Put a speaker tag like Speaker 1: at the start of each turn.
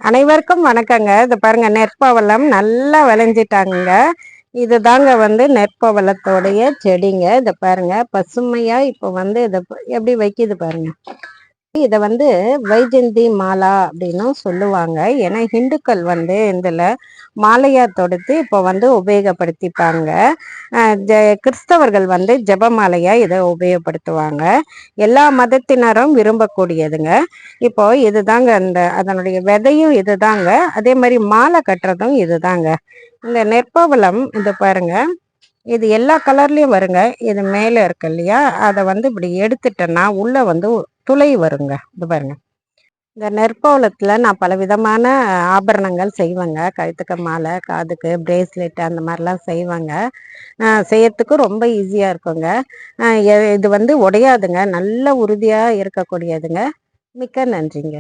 Speaker 1: அனைவருக்கும் வணக்கங்க. இது பாருங்க நெற்பவளம் நல்லா விளைஞ்சிட்டாங்க. இதுதாங்க நெற்பவளத்தோடைய செடிங்க. இத பாருங்க பசுமையா இப்ப இத எப்படி வைக்கிது பாருங்க. இத வைஜெயந்தி மாலா அப்படின்னும் சொல்லுவாங்க. ஏன்னா ஹிந்துக்கள் இதுல மாலையா தொடுத்து இப்போ உபயோகப்படுத்திப்பாங்க. கிறிஸ்தவர்கள் ஜெபமாலையா இதை உபயோகப்படுத்துவாங்க. எல்லா மதத்தினரும் விரும்பக்கூடியதுங்க. இப்போ இதுதாங்க அதனுடைய விதையும் இதுதாங்க. அதே மாதிரி மாலை கட்டுறதும் இதுதாங்க. இந்த நெற்பவளம் இது பாருங்க. இது எல்லா கலர்லயும் வருங்க. இது மேல இருக்கு இல்லையா, அதை இப்படி எடுத்துட்டேன்னா உள்ள துளை வருங்க. இது பாருங்க. இந்த நெற்பவளத்துல நான் பல விதமான ஆபரணங்கள் செய்வேங்க. கழுத்துக்கு மாலை, காதுக்கு பிரேஸ்லெட், அந்த மாதிரிலாம் செய்வேங்க. செய்யறதுக்கு ரொம்ப ஈஸியா இருக்குங்க. இது உடையாதுங்க, நல்ல உறுதியா இருக்கக்கூடியதுங்க. மிக்க நன்றிங்க.